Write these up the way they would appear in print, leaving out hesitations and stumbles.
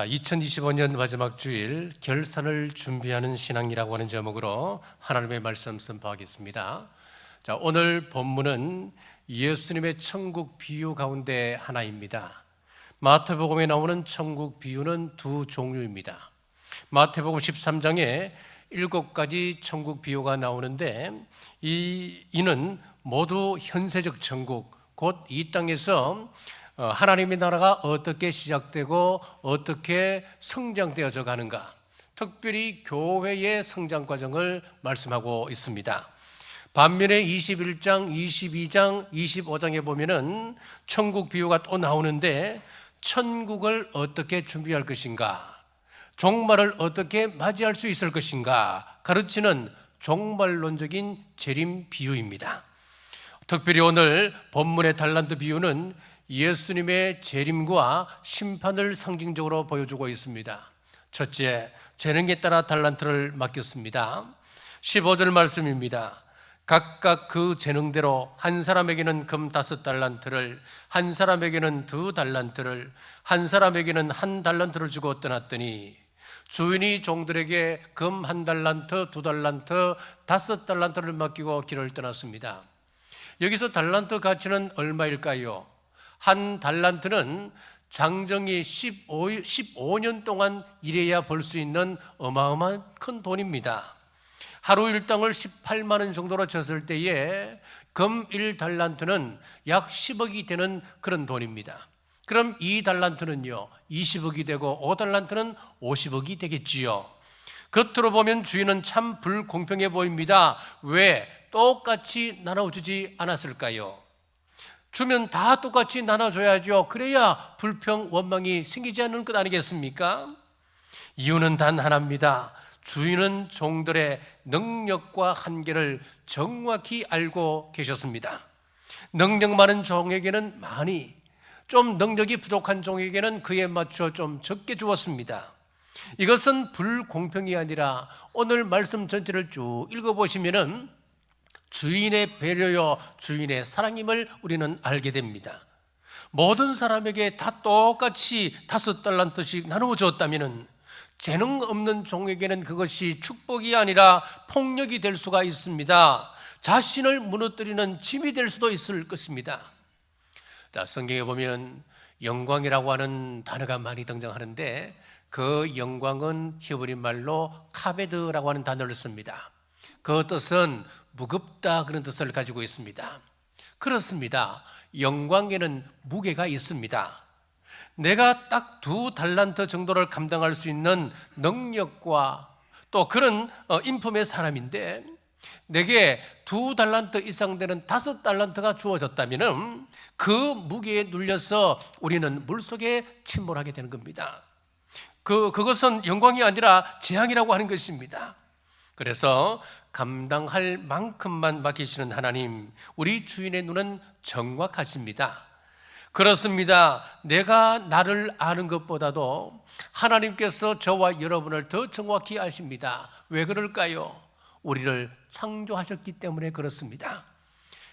2025년 마지막 주일 결산을 준비하는 신앙이라고 하는 제목으로 하나님의 말씀 선포하겠습니다. 오늘 본문은 예수님의 천국 비유 가운데 하나입니다. 마태복음에 나오는 천국 비유는 두 종류입니다. 마태복음 13장에 7가지 천국 비유가 나오는데 이는 모두 현세적 천국, 곧 이 땅에서 하나님의 나라가 어떻게 시작되고 어떻게 성장되어져 가는가, 특별히 교회의 성장 과정을 말씀하고 있습니다. 반면에 21장, 22장, 25장에 보면은 천국 비유가 또 나오는데 천국을 어떻게 준비할 것인가, 종말을 어떻게 맞이할 수 있을 것인가 가르치는 종말론적인 재림 비유입니다. 특별히 오늘 본문의 달란트 비유는 예수님의 재림과 심판을 상징적으로 보여주고 있습니다. 첫째, 재능에 따라 달란트를 맡겼습니다. 15절 말씀입니다. 각각 그 재능대로 한 사람에게는 금 5달란트를, 한 사람에게는 2달란트를, 한 사람에게는 1달란트를 주고 떠났더니 주인이 종들에게 금 1달란트, 2달란트, 5달란트를 맡기고 길을 떠났습니다. 여기서 달란트 가치는 얼마일까요? 한 달란트는 장정이 15년 동안 일해야 벌 수 있는 어마어마한 큰 돈입니다. 하루 일당을 18만 원 정도로 쳤을 때에 금 1달란트는 약 10억이 되는 그런 돈입니다. 그럼 2달란트는요 20억이 되고 5달란트는 50억이 되겠지요. 겉으로 보면 주인은 참 불공평해 보입니다. 왜 똑같이 나눠주지 않았을까요? 주면 다 똑같이 나눠줘야죠. 그래야 불평, 원망이 생기지 않는 것 아니겠습니까? 이유는 단 하나입니다. 주인은 종들의 능력과 한계를 정확히 알고 계셨습니다. 능력 많은 종에게는 많이, 좀 능력이 부족한 종에게는 그에 맞춰 좀 적게 주었습니다. 이것은 불공평이 아니라 오늘 말씀 전체를 쭉 읽어보시면은 주인의 배려요, 주인의 사랑임을 우리는 알게 됩니다. 모든 사람에게 다 똑같이 5달란트씩 나누어 줬다면 재능 없는 종에게는 그것이 축복이 아니라 폭력이 될 수가 있습니다. 자신을 무너뜨리는 짐이 될 수도 있을 것입니다. 성경에 보면 영광이라고 하는 단어가 많이 등장하는데 그 영광은 히브리 말로 카베드라고 하는 단어를 씁니다. 그 뜻은 무겁다, 그런 뜻을 가지고 있습니다. 그렇습니다. 영광에는 무게가 있습니다. 내가 딱 2달란트 정도를 감당할 수 있는 능력과 또 그런 인품의 사람인데 내게 2달란트 이상 되는 5달란트가 주어졌다면 그 무게에 눌려서 우리는 물속에 침몰하게 되는 겁니다. 그것은 영광이 아니라 재앙이라고 하는 것입니다. 그래서 감당할 만큼만 맡기시는 하나님, 우리 주인의 눈은 정확하십니다. 그렇습니다. 내가 나를 아는 것보다도 하나님께서 저와 여러분을 더 정확히 아십니다. 왜 그럴까요? 우리를 창조하셨기 때문에 그렇습니다.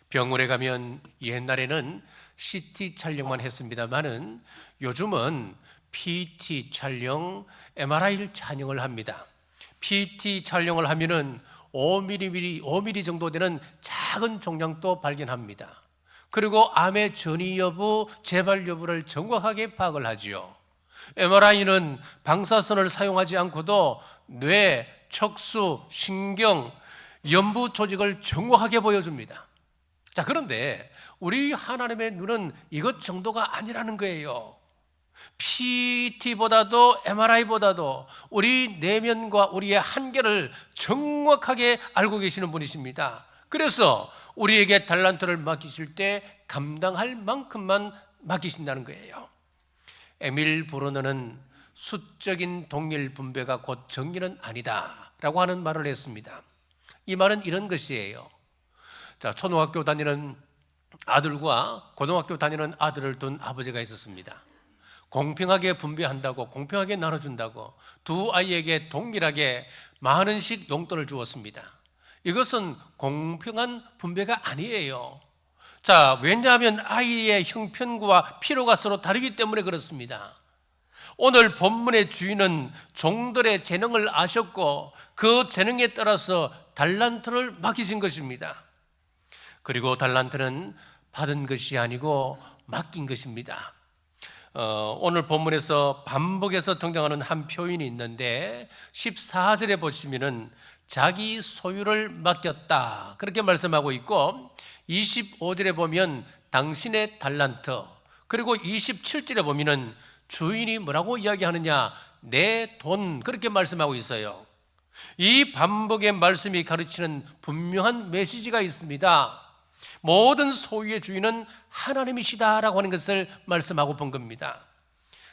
병원에 가면 옛날에는 CT 촬영만 했습니다만은 요즘은 PT 촬영, MRI 촬영을 합니다. PT 촬영을 하면은 5mm 정도 되는 작은 종양도 발견합니다. 그리고 암의 전이 여부, 재발 여부를 정확하게 파악을 하지요. MRI는 방사선을 사용하지 않고도 뇌, 척수, 신경, 연부 조직을 정확하게 보여줍니다. 그런데 우리 하나님의 눈은 이것 정도가 아니라는 거예요. PT보다도 MRI보다도 우리 내면과 우리의 한계를 정확하게 알고 계시는 분이십니다. 그래서 우리에게 달란트를 맡기실 때 감당할 만큼만 맡기신다는 거예요. 에밀 브루너는 수적인 동일 분배가 곧 정의는 아니다 라고 하는 말을 했습니다. 이 말은 이런 것이에요. 초등학교 다니는 아들과 고등학교 다니는 아들을 둔 아버지가 있었습니다. 공평하게 분배한다고, 공평하게 나눠준다고 두 아이에게 동일하게 만 원씩 용돈을 주었습니다. 이것은 공평한 분배가 아니에요. 왜냐하면 아이의 형편과 필요가 서로 다르기 때문에 그렇습니다. 오늘 본문의 주인은 종들의 재능을 아셨고 그 재능에 따라서 달란트를 맡기신 것입니다. 그리고 달란트는 받은 것이 아니고 맡긴 것입니다. 오늘 본문에서 반복해서 등장하는 한 표현이 있는데 14절에 보시면은 자기 소유를 맡겼다 그렇게 말씀하고 있고 25절에 보면 당신의 달란트, 그리고 27절에 보면은 주인이 뭐라고 이야기하느냐, 내 돈 그렇게 말씀하고 있어요. 이 반복의 말씀이 가르치는 분명한 메시지가 있습니다. 모든 소유의 주인은 하나님이시다라고 하는 것을 말씀하고 본 겁니다.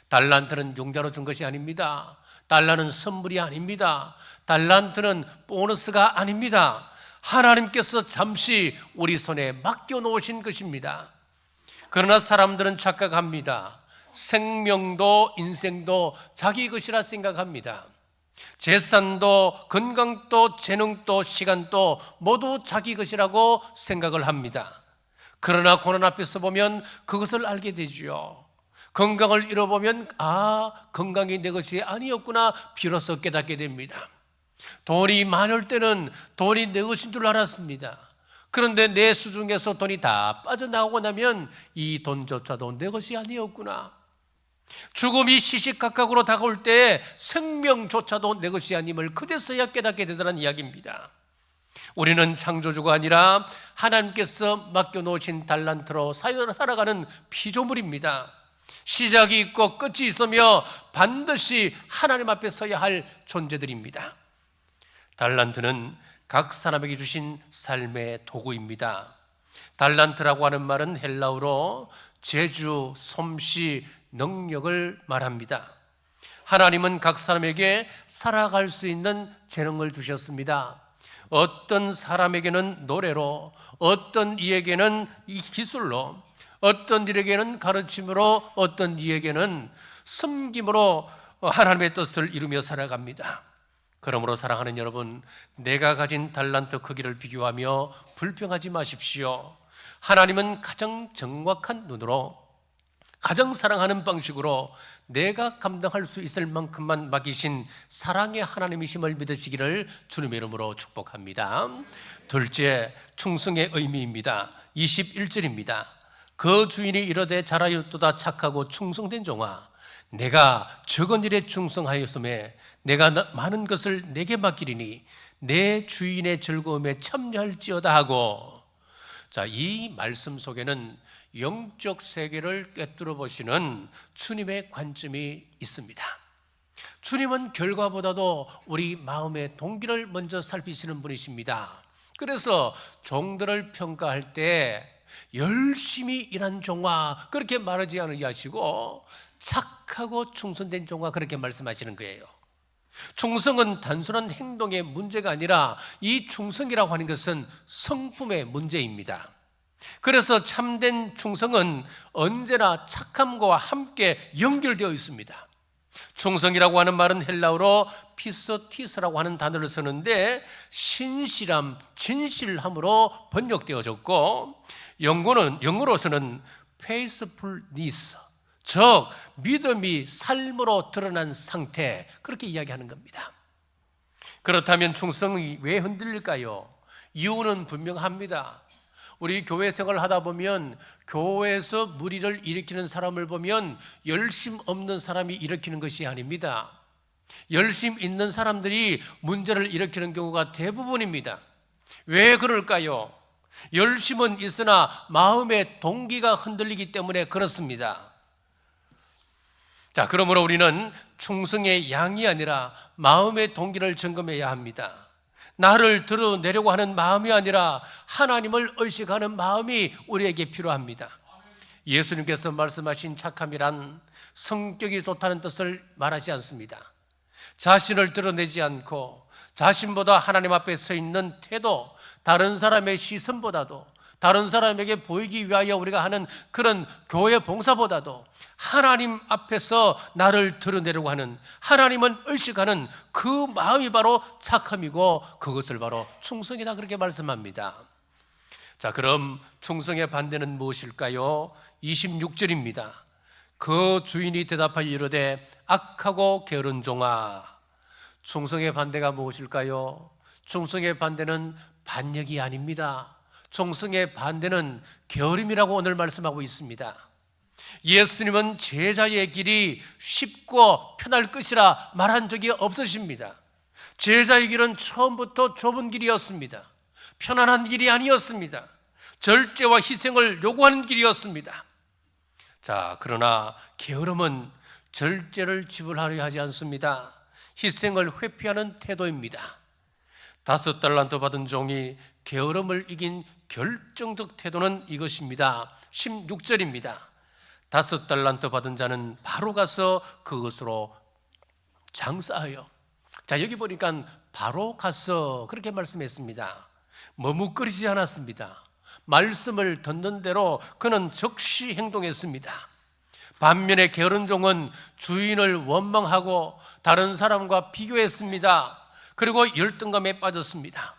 달란트는 용자로 준 것이 아닙니다. 달란트는 선물이 아닙니다. 달란트는 보너스가 아닙니다. 하나님께서 잠시 우리 손에 맡겨놓으신 것입니다. 그러나 사람들은 착각합니다. 생명도 인생도 자기 것이라 생각합니다. 재산도 건강도 재능도 시간도 모두 자기 것이라고 생각을 합니다. 그러나 고난 앞에서 보면 그것을 알게 되지요. 건강을 잃어보면 건강이 내 것이 아니었구나 비로소 깨닫게 됩니다. 돈이 많을 때는 돈이 내 것인 줄 알았습니다. 그런데 내 수중에서 돈이 다 빠져나오고 나면 이 돈조차도 내 것이 아니었구나. 죽음이 시시각각으로 다가올 때 생명조차도 내 것이 아님을 그제서야 깨닫게 되더라는 이야기입니다. 우리는 창조주가 아니라 하나님께서 맡겨놓으신 달란트로 살아가는 피조물입니다. 시작이 있고 끝이 있으며 반드시 하나님 앞에 서야 할 존재들입니다. 달란트는 각 사람에게 주신 삶의 도구입니다. 달란트라고 하는 말은 헬라어로 재주, 솜씨, 능력을 말합니다. 하나님은 각 사람에게 살아갈 수 있는 재능을 주셨습니다. 어떤 사람에게는 노래로, 어떤 이에게는 이 기술로, 어떤 이에게는 가르침으로, 어떤 이에게는 섬김으로 하나님의 뜻을 이루며 살아갑니다. 그러므로 사랑하는 여러분, 내가 가진 달란트 크기를 비교하며 불평하지 마십시오. 하나님은 가장 정확한 눈으로, 가장 사랑하는 방식으로 내가 감당할 수 있을 만큼만 맡기신 사랑의 하나님이심을 믿으시기를 주님의 이름으로 축복합니다. 둘째, 충성의 의미입니다. 21절입니다. 그 주인이 이르되 잘하였도다 착하고 충성된 종아, 내가 적은 일에 충성하였음에 내가 많은 것을 내게 맡기리니 내 주인의 즐거움에 참여할지어다 하고, 이 말씀 속에는 영적 세계를 꿰뚫어 보시는 주님의 관점이 있습니다. 주님은 결과보다도 우리 마음의 동기를 먼저 살피시는 분이십니다. 그래서 종들을 평가할 때 열심히 일한 종아 그렇게 말하지 않으시고 착하고 충성된 종아 그렇게 말씀하시는 거예요. 충성은 단순한 행동의 문제가 아니라 이 충성이라고 하는 것은 성품의 문제입니다. 그래서 참된 충성은 언제나 착함과 함께 연결되어 있습니다. 충성이라고 하는 말은 헬라어로 피스티스라고 하는 단어를 쓰는데 신실함, 진실함으로 번역되어졌고, 영어로서는 faithfulness, 즉 믿음이 삶으로 드러난 상태, 그렇게 이야기하는 겁니다. 그렇다면 충성이 왜 흔들릴까요? 이유는 분명합니다. 우리 교회 생활을 하다 보면 교회에서 무리를 일으키는 사람을 보면 열심 없는 사람이 일으키는 것이 아닙니다. 열심 있는 사람들이 문제를 일으키는 경우가 대부분입니다. 왜 그럴까요? 열심은 있으나 마음의 동기가 흔들리기 때문에 그렇습니다. 그러므로 우리는 충성의 양이 아니라 마음의 동기를 점검해야 합니다. 나를 드러내려고 하는 마음이 아니라 하나님을 의식하는 마음이 우리에게 필요합니다. 예수님께서 말씀하신 착함이란 성격이 좋다는 뜻을 말하지 않습니다. 자신을 드러내지 않고 자신보다 하나님 앞에 서 있는 태도, 다른 사람의 시선보다도, 다른 사람에게 보이기 위하여 우리가 하는 그런 교회 봉사보다도 하나님 앞에서 나를 드러내려고 하는, 하나님은 의식하는 그 마음이 바로 착함이고 그것을 바로 충성이다 그렇게 말씀합니다. 그럼 충성의 반대는 무엇일까요? 26절입니다. 그 주인이 대답하여 이르되 악하고 게으른 종아. 충성의 반대가 무엇일까요? 충성의 반대는 반역이 아닙니다. 충성의 반대는 게으름이라고 오늘 말씀하고 있습니다. 예수님은 제자의 길이 쉽고 편할 것이라 말한 적이 없으십니다. 제자의 길은 처음부터 좁은 길이었습니다. 편안한 길이 아니었습니다. 절제와 희생을 요구하는 길이었습니다. 자, 그러나 게으름은 절제를 지불하려 하지 않습니다. 희생을 회피하는 태도입니다. 5달란트 받은 종이 게으름을 이긴 결정적 태도는 이것입니다. 16절입니다. 5달란트 받은 자는 바로 가서 그것으로 장사하여. 자, 여기 보니까 바로 가서 그렇게 말씀했습니다. 머뭇거리지 않았습니다. 말씀을 듣는 대로 그는 즉시 행동했습니다. 반면에 게으른 종은 주인을 원망하고 다른 사람과 비교했습니다. 그리고 열등감에 빠졌습니다.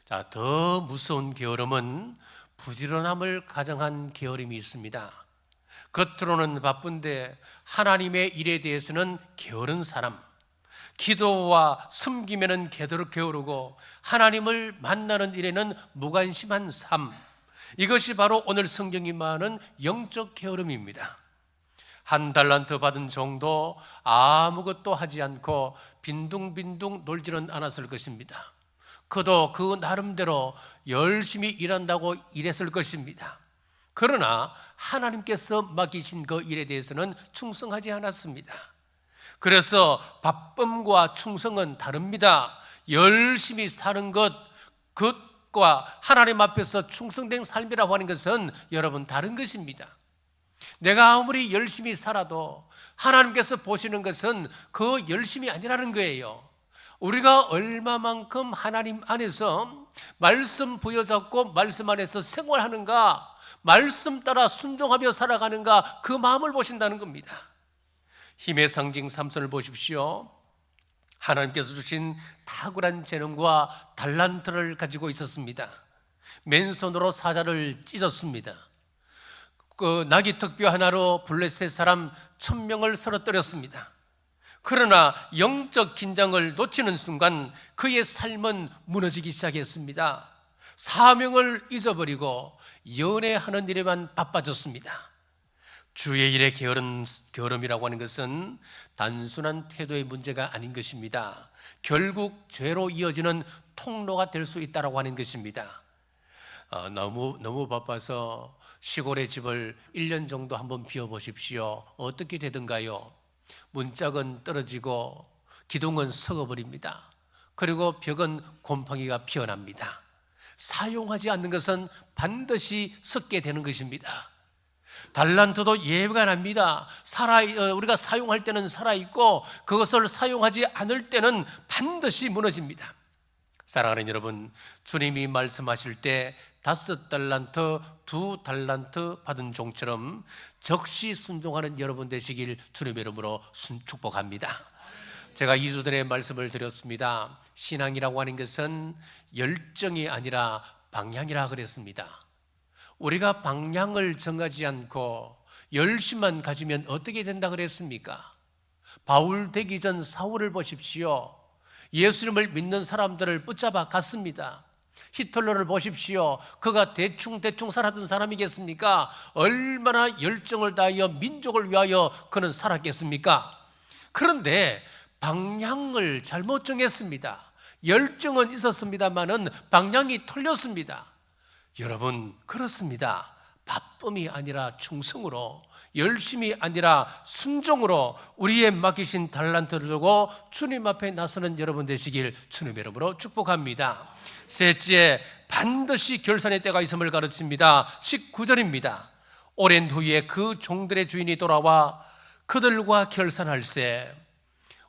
자, 더 무서운 게으름은 부지런함을 가정한 게으름이 있습니다. 겉으로는 바쁜데 하나님의 일에 대해서는 게으른 사람, 기도와 섬김에는 게으르고 하나님을 만나는 일에는 무관심한 삶, 이것이 바로 오늘 성경이 말하는 영적 게으름입니다. 1달란트 받은 종도 아무것도 하지 않고 빈둥빈둥 놀지는 않았을 것입니다. 그도 그 나름대로 열심히 일한다고 일했을 것입니다. 그러나 하나님께서 맡기신 그 일에 대해서는 충성하지 않았습니다. 그래서 바쁨과 충성은 다릅니다. 열심히 사는 그것과 하나님 앞에서 충성된 삶이라고 하는 것은 여러분 다른 것입니다. 내가 아무리 열심히 살아도 하나님께서 보시는 것은 그 열심이 아니라는 거예요. 우리가 얼마만큼 하나님 안에서 말씀 부여잡고 말씀 안에서 생활하는가, 말씀 따라 순종하며 살아가는가, 그 마음을 보신다는 겁니다. 힘의 상징 삼손을 보십시오. 하나님께서 주신 탁월한 재능과 달란트를 가지고 있었습니다. 맨손으로 사자를 찢었습니다. 그 나귀 턱뼈 하나로 블레셋 사람 1000명을 쓰러뜨렸습니다. 그러나 영적 긴장을 놓치는 순간 그의 삶은 무너지기 시작했습니다. 사명을 잊어버리고 연애하는 일에만 바빠졌습니다. 주의 일에 게으름이라고 하는 것은 단순한 태도의 문제가 아닌 것입니다. 결국 죄로 이어지는 통로가 될 수 있다고 하는 것입니다. 너무 바빠서 시골의 집을 1년 정도 한번 비워보십시오. 어떻게 되던가요? 문짝은 떨어지고 기둥은 썩어버립니다. 그리고 벽은 곰팡이가 피어납니다. 사용하지 않는 것은 반드시 썩게 되는 것입니다. 달란트도 예외가 납니다. 우리가 사용할 때는 살아있고 그것을 사용하지 않을 때는 반드시 무너집니다. 사랑하는 여러분, 주님이 말씀하실 때 5달란트, 2달란트 받은 종처럼 적시 순종하는 여러분 되시길 주님의 이름으로 축복합니다. 제가 2주 전에 말씀을 드렸습니다. 신앙이라고 하는 것은 열정이 아니라 방향이라 그랬습니다. 우리가 방향을 정하지 않고 열심만 가지면 어떻게 된다 그랬습니까? 바울 되기 전 사울을 보십시오. 예수님을 믿는 사람들을 붙잡아 갔습니다. 히틀러를 보십시오. 그가 대충 살았던 사람이겠습니까? 얼마나 열정을 다하여 민족을 위하여 그는 살았겠습니까? 그런데 방향을 잘못 정했습니다. 열정은 있었습니다만은 방향이 틀렸습니다. 여러분, 그렇습니다. 바쁨이 아니라 충성으로, 열심이 아니라 순종으로 우리의 맡기신 달란트를 두고 주님 앞에 나서는 여러분 되시길 주님의 이름으로 축복합니다. 셋째, 반드시 결산의 때가 있음을 가르칩니다. 19절입니다. 오랜 후에 그 종들의 주인이 돌아와 그들과 결산할세.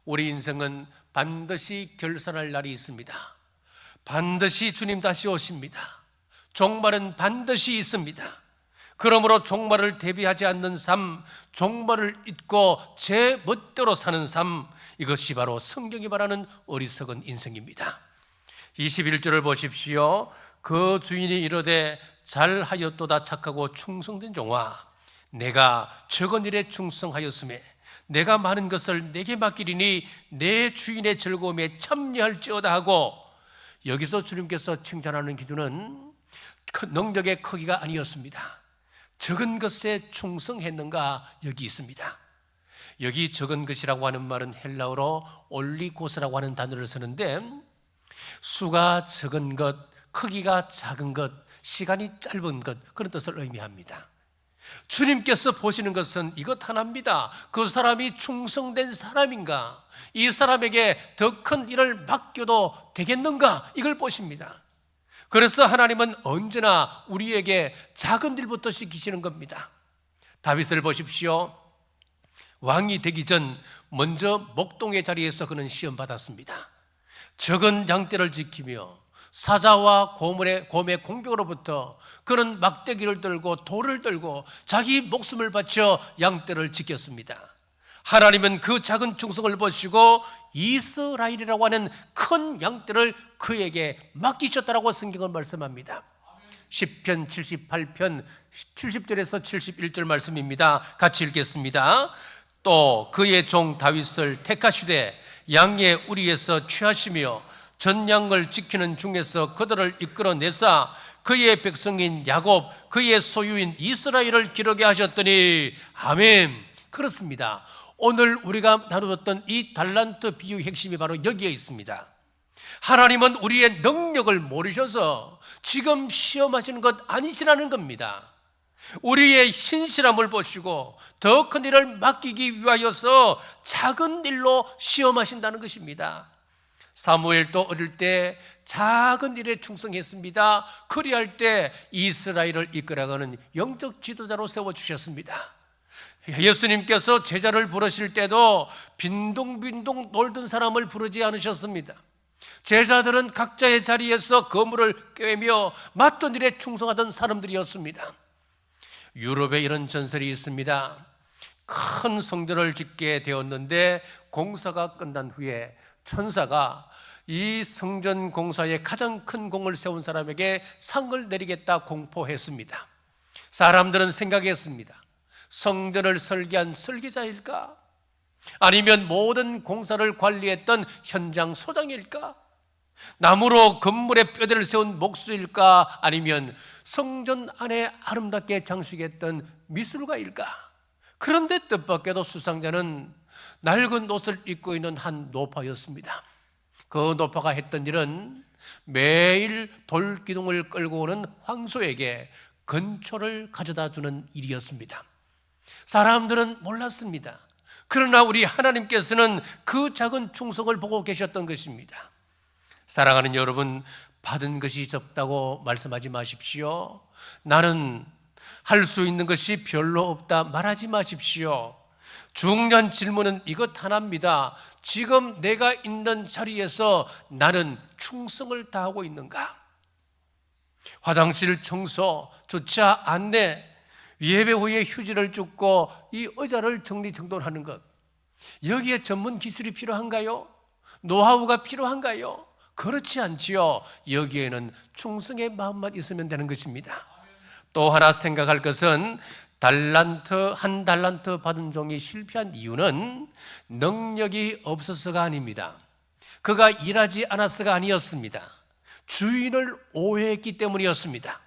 우리 인생은 반드시 결산할 날이 있습니다. 반드시 주님 다시 오십니다. 종말은 반드시 있습니다. 그러므로 종말을 대비하지 않는 삶, 종말을 잊고 제 멋대로 사는 삶, 이것이 바로 성경이 말하는 어리석은 인생입니다. 21절을 보십시오. 그 주인이 이르되 잘하였도다 착하고 충성된 종아, 내가 적은 일에 충성하였음에 내가 많은 것을 내게 맡기리니 내 주인의 즐거움에 참여할지어다 하고, 여기서 주님께서 칭찬하는 기준은 능력의 크기가 아니었습니다. 적은 것에 충성했는가 여기 있습니다. 여기 적은 것이라고 하는 말은 헬라어로 올리고스라고 하는 단어를 쓰는데, 수가 적은 것, 크기가 작은 것, 시간이 짧은 것, 그런 뜻을 의미합니다. 주님께서 보시는 것은 이것 하나입니다. 그 사람이 충성된 사람인가, 이 사람에게 더 큰 일을 맡겨도 되겠는가, 이걸 보십니다. 그래서 하나님은 언제나 우리에게 작은 일부터 시키시는 겁니다. 다윗을 보십시오. 왕이 되기 전 먼저 목동의 자리에서 그는 시험 받았습니다. 적은 양떼를 지키며 사자와 곰의 공격으로부터 그는 막대기를 들고 돌을 들고 자기 목숨을 바쳐 양떼를 지켰습니다. 하나님은 그 작은 충성을 보시고 이스라엘이라고 하는 큰 양떼를 그에게 맡기셨다라고 성경은 말씀합니다. 시편 78편 70절에서 71절 말씀입니다. 같이 읽겠습니다. 또 그의 종 다윗을 택하시되 양의 우리에서 취하시며 전 양을 지키는 중에서 그들을 이끌어내사 그의 백성인 야곱, 그의 소유인 이스라엘을 기르게 하셨더니 아멘. 그렇습니다. 오늘 우리가 나누었던 이 달란트 비유의 핵심이 바로 여기에 있습니다. 하나님은 우리의 능력을 모르셔서 지금 시험하시는 것 아니시라는 겁니다. 우리의 신실함을 보시고 더 큰 일을 맡기기 위하여서 작은 일로 시험하신다는 것입니다. 사무엘도 어릴 때 작은 일에 충성했습니다. 그리할 때 이스라엘을 이끌어가는 영적 지도자로 세워주셨습니다. 예수님께서 제자를 부르실 때도 빈둥빈둥 놀던 사람을 부르지 않으셨습니다. 제자들은 각자의 자리에서 거물을 꿰며 맡던 일에 충성하던 사람들이었습니다. 유럽에 이런 전설이 있습니다. 큰 성전을 짓게 되었는데 공사가 끝난 후에 천사가 이 성전 공사에 가장 큰 공을 세운 사람에게 상을 내리겠다 공포했습니다. 사람들은 생각했습니다. 성전을 설계한 설계자일까? 아니면 모든 공사를 관리했던 현장 소장일까? 나무로 건물에 뼈대를 세운 목수일까? 아니면 성전 안에 아름답게 장식했던 미술가일까? 그런데 뜻밖에도 수상자는 낡은 옷을 입고 있는 한 노파였습니다. 그 노파가 했던 일은 매일 돌기둥을 끌고 오는 황소에게 건초를 가져다 주는 일이었습니다. 사람들은 몰랐습니다. 그러나 우리 하나님께서는 그 작은 충성을 보고 계셨던 것입니다. 사랑하는 여러분, 받은 것이 적다고 말씀하지 마십시오. 나는 할 수 있는 것이 별로 없다 말하지 마십시오. 중요한 질문은 이것 하나입니다. 지금 내가 있는 자리에서 나는 충성을 다하고 있는가? 화장실 청소, 주차 안내, 예배 후에 휴지를 줍고 이 의자를 정리정돈하는 것, 여기에 전문 기술이 필요한가요? 노하우가 필요한가요? 그렇지 않지요. 여기에는 충성의 마음만 있으면 되는 것입니다. 또 하나 생각할 것은 한 달란트 받은 종이 실패한 이유는 능력이 없어서가 아닙니다. 그가 일하지 않았어가 아니었습니다. 주인을 오해했기 때문이었습니다.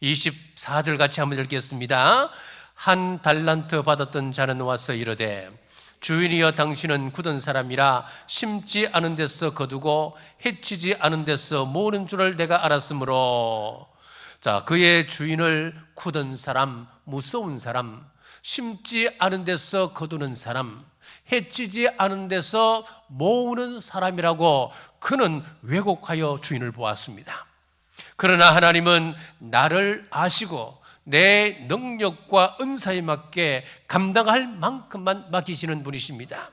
24절 같이 한번 읽겠습니다. 한 달란트 받았던 자는 와서 이르되 주인이여 당신은 굳은 사람이라 심지 않은 데서 거두고 해치지 않은 데서 모으는 줄을 내가 알았으므로. 자, 그의 주인을 굳은 사람, 무서운 사람, 심지 않은 데서 거두는 사람, 해치지 않은 데서 모으는 사람이라고 그는 왜곡하여 주인을 보았습니다. 그러나 하나님은 나를 아시고 내 능력과 은사에 맞게 감당할 만큼만 맡기시는 분이십니다.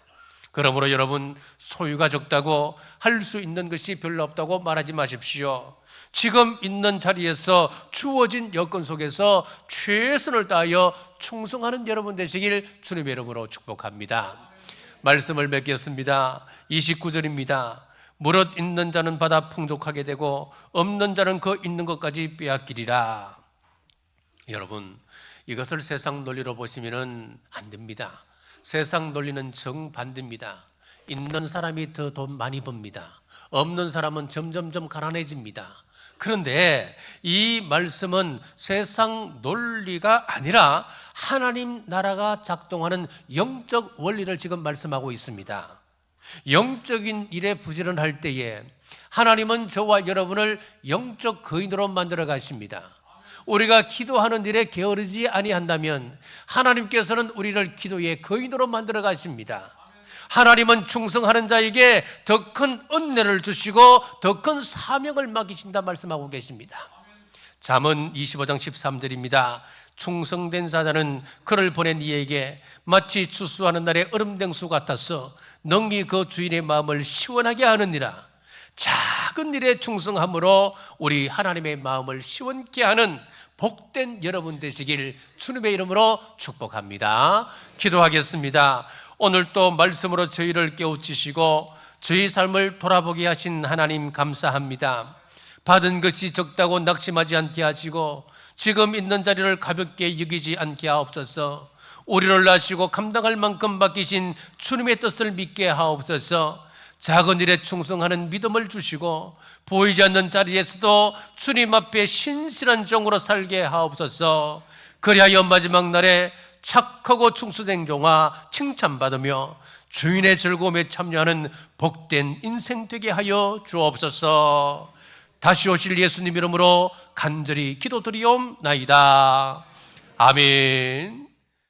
그러므로 여러분, 소유가 적다고 할 수 있는 것이 별로 없다고 말하지 마십시오. 지금 있는 자리에서 주어진 여건 속에서 최선을 다하여 충성하는 여러분 되시길 주님의 이름으로 축복합니다. 말씀을 맺겠습니다. 29절입니다. 무릇 있는 자는 받아 풍족하게 되고 없는 자는 그 있는 것까지 빼앗기리라. 여러분, 이것을 세상 논리로 보시면 안 됩니다. 세상 논리는 정반대입니다. 있는 사람이 더 돈 많이 법니다. 없는 사람은 점점점 가난해집니다. 그런데 이 말씀은 세상 논리가 아니라 하나님 나라가 작동하는 영적 원리를 지금 말씀하고 있습니다. 영적인 일에 부지런할 때에 하나님은 저와 여러분을 영적 거인으로 만들어 가십니다. 우리가 기도하는 일에 게으르지 아니한다면 하나님께서는 우리를 기도의 거인으로 만들어 가십니다. 하나님은 충성하는 자에게 더 큰 은혜를 주시고 더 큰 사명을 맡기신다 말씀하고 계십니다. 잠언 25장 13절입니다. 충성된 사자는 그를 보낸 이에게 마치 추수하는 날의 얼음댕수 같아서 능히 그 주인의 마음을 시원하게 하느니라. 작은 일에 충성함으로 우리 하나님의 마음을 시원케 하는 복된 여러분 되시길 주님의 이름으로 축복합니다. 기도하겠습니다. 오늘 또 말씀으로 저희를 깨우치시고 저희 삶을 돌아보게 하신 하나님 감사합니다. 받은 것이 적다고 낙심하지 않게 하시고 지금 있는 자리를 가볍게 여기지 않게 하옵소서. 우리를 아시고 감당할 만큼 맡기신 주님의 뜻을 믿게 하옵소서. 작은 일에 충성하는 믿음을 주시고 보이지 않는 자리에서도 주님 앞에 신실한 종으로 살게 하옵소서. 그리하여 마지막 날에 착하고 충수된 종아 칭찬받으며 주인의 즐거움에 참여하는 복된 인생 되게 하여 주옵소서. 다시 오실 예수님 이름으로 간절히 기도드리옵나이다. 아멘.